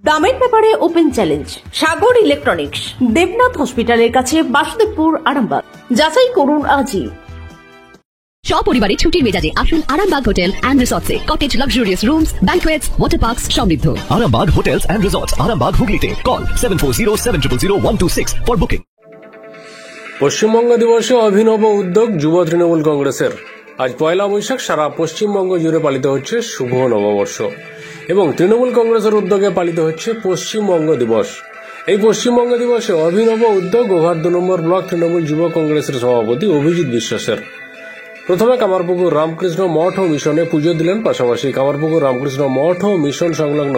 দামের ব্যাপারে open challenge সাগর electronics, Debnath হসপিটালের কাছে, বাসুদেবপুর, আরামবাগ। যাচাই করুন আজই। সপরিবারে ছুটির মেজাজে আসুন আরামবাগ হোটেল অ্যান্ড রিসর্টসে। Cottage, luxurious rooms, banquets, water parks সমৃদ্ধ। Arambag Hotels and Resorts, Arambag Hooghly. Call 7407000126 for booking. Paschimbanga দিবসে অভিনব উদ্যোগ যুব তৃণমূল কংগ্রেসের। আজ পয়লা বৈশাখ সারা পশ্চিমবঙ্গ জুড়ে পালিত হচ্ছে শুভ নববর্ষ এবং তৃণমূল কংগ্রেসের উদ্যোগে পালিত হচ্ছে পশ্চিমবঙ্গ দিবস। এই পশ্চিমবঙ্গ দিবসে অভিনব উদ্যোগ ওভার 2 নম্বর ব্লক তৃণমূল যুব কংগ্রেসের সভাপতি অভিজিৎ বিশ্বাসের। প্রথমে কামারপুকুর রামকৃষ্ণ মঠ ও মিশনে পুজো দিলেন, পাশাপাশি কামারপুকুর রামকৃষ্ণ মঠ ও মিশন সংলগ্ন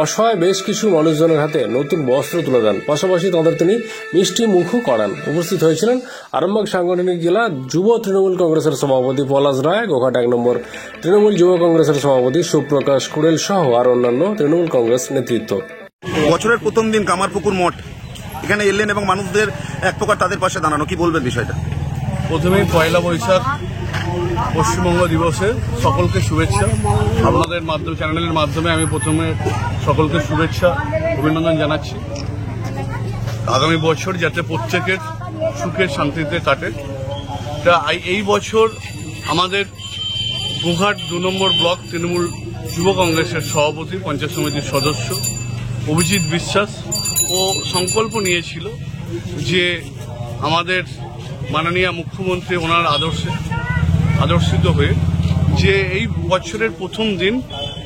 অসহায় বেশ কিছু মানুষজনের হাতে নতুন বস্ত্র তুলে দেন, পাশাপাশি তাদের তিনি মিষ্টি মুখও করান। উপস্থিত হয়েছিলেন আরামবাগ সাংগঠনিক জেলা যুব তৃণমূল কংগ্রেসের সভাপতি পলাশ রায়, গোঘাট 1 নম্বর তৃণমূল যুব কংগ্রেসের সভাপতি সুপ্রকাশ কুড়েল সহ আর অন্যান্য তৃণমূল কংগ্রেস নেতৃত্ব। বছরের প্রথম দিন কামারপুকুর মঠ এখানে এলেন এবং মানুষদের এক প্রকার তাদের পাশে দাঁড়ানো, কি বলবেন বিষয়টা? প্রথমেই পয়লা বৈশাখ পশ্চিমবঙ্গ দিবসে সকলকে শুভেচ্ছা। আপনাদের মাধ্যমে, চ্যানেলের মাধ্যমে আমি প্রথমে সকলকে শুভেচ্ছা অভিনন্দন জানাচ্ছি। আগামী বছর যাতে প্রত্যেকের সুখে শান্তিতে কাটে। তা এই বছর আমাদের গোঘাট 2 নম্বর ব্লক তৃণমূল যুব কংগ্রেসের সভাপতি, পঞ্চায়েত সমিতির সদস্য অভিজিৎ বিশ্বাস ও সংকল্প নিয়েছিল যে আমাদের মাননীয় মুখ্যমন্ত্রী ওনার আদর্শিত হয়ে যে এই বছরের প্রথম দিন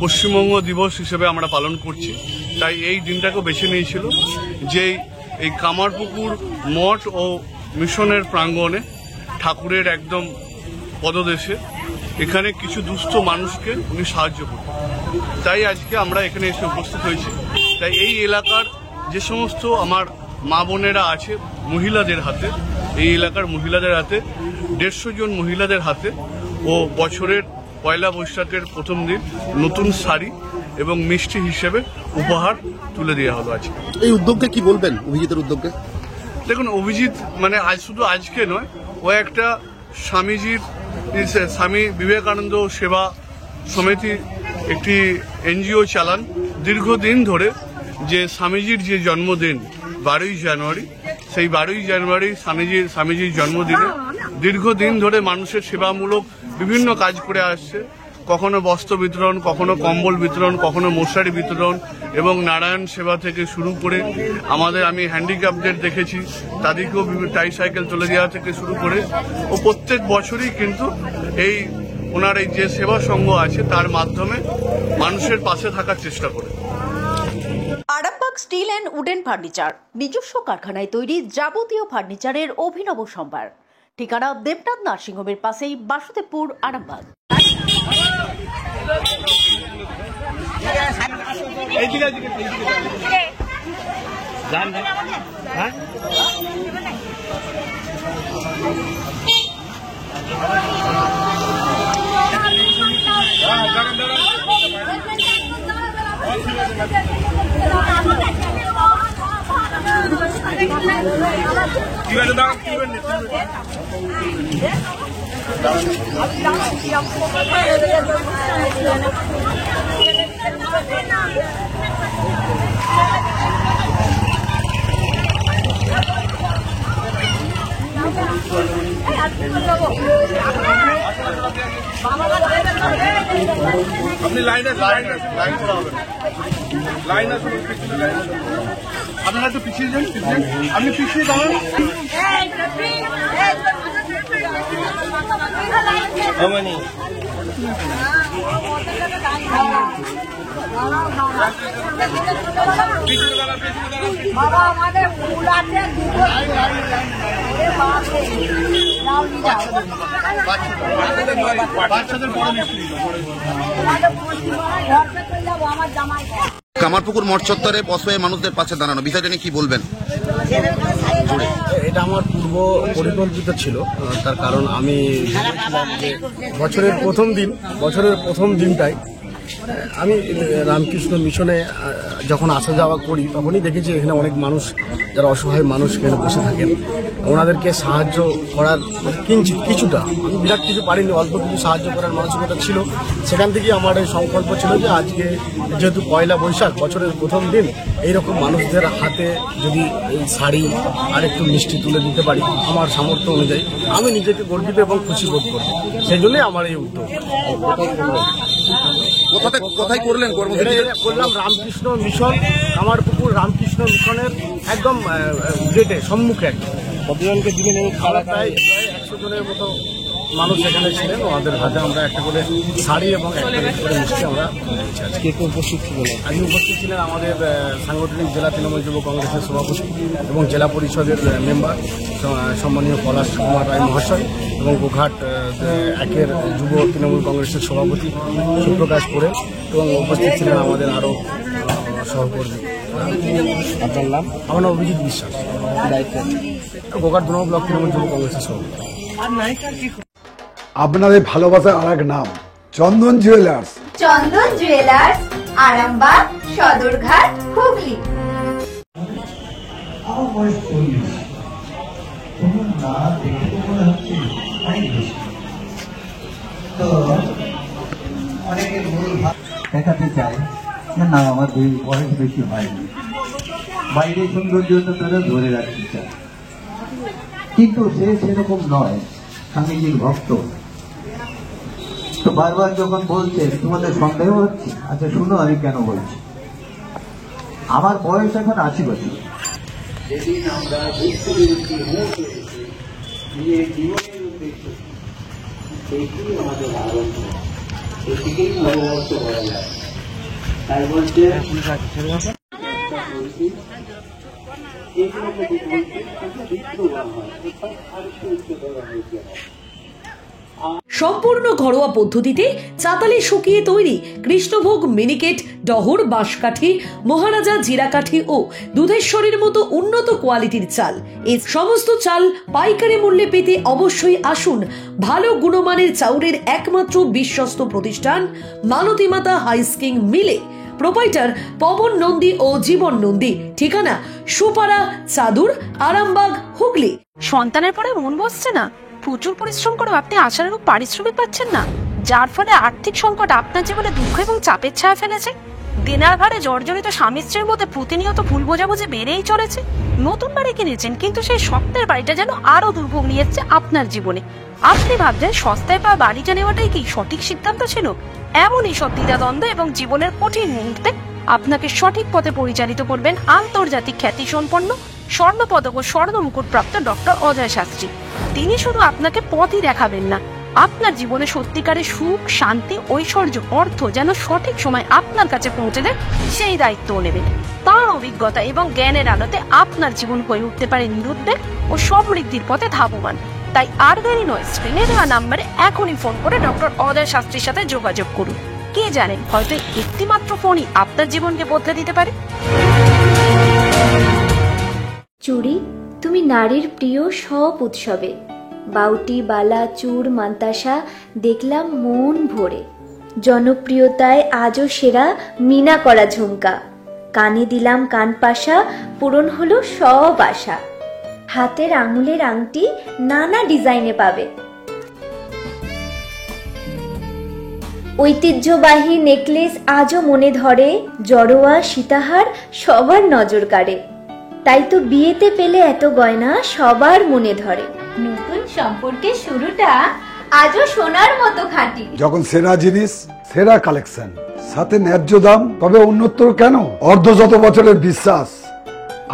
পশ্চিমবঙ্গ দিবস হিসেবে আমরা পালন করছি, তাই এই দিনটাকে বেছে নিয়েছিল যে এই কামারপুকুর মঠ ও মিশনের প্রাঙ্গণে ঠাকুরের একদম পদদেশে এখানে কিছু দুস্থ মানুষকে উনি সাহায্য করবেন। তাই আজকে আমরা এখানে এসে উপস্থিত হয়েছি। তাই এই এলাকার যে সমস্ত আমার মা বোনেরা আছে মহিলাদের হাতে, এই এলাকার মহিলাদের হাতে 150 জন মহিলাদের হাতে ও বছরের পয়লা বৈশাখের প্রথম দিন নতুন শাড়ি এবং মিষ্টি হিসেবে উপহার তুলে দেওয়া হলো আজকে। এই উদ্যোগকে কি বলবেন, অভিজিতের উদ্যোগকে? দেখুন, অভিজিৎ মানে আজ শুধু আজকে নয়, ও একটা স্বামী বিবেকানন্দ সেবা সমিতি একটি এনজিও চালান দীর্ঘদিন ধরে। যে স্বামীজির যে জন্মদিন 12ই জানুয়ারি, সেই 12ই জানুয়ারি স্বামীজির জন্মদিনে দীর্ঘদিন ধরে মানুষের সেবামূলক বিভিন্ন কাজ করে আসছে। কখনো বস্ত্র বিতরণ, কখনো কম্বল বিতরণ, কখনো মশারি বিতরণ এবং নারায়ণ সেবা থেকে শুরু করে আমি হ্যান্ডিক্যাপদের দেখেছি, তাদেরকেও ট্রাইসাইকেল তুলে দেওয়া থেকে শুরু করে ও প্রত্যেক বছরই কিন্তু ওনার এই যে সেবা সংঘ আছে তার মাধ্যমে মানুষের পাশে থাকার চেষ্টা করে। Arambagh steel and wooden furniture, নিজস্ব কারখানায় তৈরি যাবতীয় ফার্নিচারের অভিনব সম্ভার। ঠিকানা দেবনাথ নার্সিংহোমের পাশেই, বাসুদেবপুর, আরামবাগ। আপনি লাইন আপনারা একটু পিছিয়ে যান, আপনি পিছিয়ে দাঁড়ান। বাবা আমাদের ফুল আছে কামারপুকুর মঠ চত্বরে অসহায় মানুষদের পাশে দাঁড়ানো, বিষয়টা নিয়ে কি বলবেন? এটা আমার পূর্ব পরিকল্পিত ছিল, তার কারণ আমি বছরের প্রথম দিনটাই আমি রামকৃষ্ণ মিশনে যখন আসা যাওয়া করি তখনই দেখেছি এখানে অনেক মানুষ, যারা অসহায় মানুষ এখানে বসে থাকেন, ওনাদেরকে সাহায্য করার কিছুটা, আমি বিরাট কিছু পারিনি, অল্প কিছু সাহায্য করার মানসিকতা ছিল। সেখান থেকেই আমার এই সংকল্প ছিল যে আজকে যেহেতু পয়লা বৈশাখ, বছরের প্রথম দিন, এইরকম মানুষদের হাতে যদি এই শাড়ি আর একটু মিষ্টি তুলে দিতে পারি আমার সামর্থ্য অনুযায়ী, আমি নিজেকে গর্বিত এবং খুশি বোধ করি। সেই জন্যই আমার এই উদ্যোগ। কোথায় করলেন কর্মসূচি? করলাম রামকৃষ্ণ মিশন, কামারপুকুর রামকৃষ্ণ মিশনের একদম গেটে সম্মুখে। কতজনকে দিলেন? প্রায় 100 জনের মতো মানুষ এখানে ছিলেন। ওনাদের হাতে আমরা একটা করে শাড়ি এবং একটা করে মিষ্টি আমরা দিয়েছি। কে কে উপস্থিত ছিলেন? আজকে উপস্থিত ছিলেন আমাদের সাংগঠনিক জেলা তৃণমূল যুব কংগ্রেসের সভাপতি এবং জেলা পরিষদের মেম্বার সম্মানীয় পলাশ কুমার রায় মহাশয় এবং গোঘাট 1-এর যুব তৃণমূল কংগ্রেসের সভাপতি সুপ্রকাশ করে, এবং উপস্থিত ছিলেন আমাদের আরও সহকর্মী। আপনার নাম? আমার নাম অভিজিৎ বিশ্বাস, দায়িত্ব গোঘাট 2 ব্লক তৃণমূল যুব কংগ্রেসের সভাপতি। আপনাদের ভালোবাসার আর এক নাম চন্দন জুয়েলার্স। চন্দন জুয়েলার্স, আরামবাগ, সদরঘাট, হুগলি। দেখাতে চায় না আমার বয়স বেশি হয়নি, বাইরে সৌন্দর্য তো তারা ধরে রাখতে চায়, কিন্তু সে সেরকম নয়, স্বামীজির ভক্ত। তো বারবার যখন বলছে তোমাদের সন্দেহ হচ্ছে, আচ্ছা শুনো আমি কেন বলছি। আমার বয়স এখন 80 বছর। যেদিন আমরা নিজের জীবনের উদ্দেশ্য, সেটিই আমাদের আরম্ভ, এটিকেই নববর্ষ বলা যায়। তাই বলছে সম্পূর্ণ ঘরোয়া পদ্ধতিতে চাতালে শুকিয়ে তৈরি কৃষ্ণভোগ মিনিকেট, ডহর, বাঁশকাঠি, মহারাজা জিরাকাঠি ও দুধেশ্বরীর মতো উন্নত কোয়ালিটির চাল। এই সমস্ত চাল পাইকারি মূল্যে পেতে অবশ্যই আসুন ভালো গুণমানের চাউলের একমাত্র বিশ্বস্ত প্রতিষ্ঠান মালতী মাতা হাইস্কিং মিলে। প্রোপাইটার পবন নন্দী ও জীবন নন্দী। ঠিকানা সুপারা, চাদুর, আরামবাগ, হুগলি। সন্তানের পরে মন বসছে না, প্রচুর পরিশ্রম করেও আপনি আশানুরূপ পারিশ্রমিক পাচ্ছেন না, যার ফলে আর্থিক সংকট আপনার জীবনে দুঃখ এবং চাপের ছায়া ফেলেছে। দিনার ভারে জর্জরিত স্বামী স্ত্রীর মধ্যে প্রতিনিয়ত ভুল বোঝাবুঝি বেড়েই চলেছে। নতুন বাড়ি কিনেছেন, কিন্তু সেই স্বপ্নের বাড়িটা যেন আরো দুর্ভোগ নিয়ে এসেছে আপনার জীবনে। আপনি ভাবছেন সস্তায় পাওয়া বাড়িটা নেওয়াটাই কি সঠিক সিদ্ধান্ত ছিল? এমনই সব দ্বিধাদ্বন্দ্ব এবং জীবনের কঠিন মুহূর্তে আপনাকে সঠিক পথে পরিচালিত করবেন আন্তর্জাতিক খ্যাতিসম্পন্ন স্বর্ণপদক ও স্বর্ণ মুকুট প্রাপ্ত ডক্টর অজয় শাস্ত্রী। তিনি শুধু আপনাকে পথই দেখাবেন না, আপনার জীবনে সত্যিকারের সুখ, শান্তি, ঐশ্বর্য, অর্থ যেন সঠিক সময় আপনার কাছে পৌঁছে দেয় সেই দায়িত্বও নেবেন। তার অভিজ্ঞতা এবং জ্ঞানের আলোতে আপনার জীবন হয়ে উঠতে পারে নিরুদ্বেগ ও সমৃদ্ধির পথে ধাবমান। তাই আর দেরি নয়, স্ক্রিনে দেওয়া নাম্বারে এখনই ফোন করে ডক্টর অজয় শাস্ত্রীর সাথে যোগাযোগ করুন। কে জানেন, হয়তো একটি মাত্র ফোনই আপনার জীবনকে বদলে দিতে পারে। চুড়ি, তুমি নারীর প্রিয় সব উৎসবে। বাউটি, বালা, চূড়, মান্তাসা দেখলাম মন ভরে। জনপ্রিয়তায় আজও সেরা মিনা করা ঝুমকা। কানে দিলাম কানপাশা, পূরণ হলো সব আশা। হাতের আঙুলের আংটি নানা ডিজাইনে পাবে। ঐতিহ্যবাহী নেকলেস আজও মনে ধরে। জড়োয়া, সীতাহার সবার নজর কাড়ে। তাই তো বিয়েতে পেলে এত গয়না সবার মনে ধরে। নতুন সম্পর্কের শুরুটা আজও সোনার মতো খাঁটি। যখন সেরা জিনিস, সেরা কালেকশন, সাথে ন্যায্য দাম, তবে উন্নতর কেন? অর্ধশত বছরের বিশ্বাস,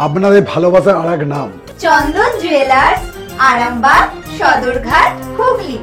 আপনাদের ভালোবাসার আর এক নাম চন্দন জুয়েলার্স, আরামবাগ, সদরঘাট, হুগলি।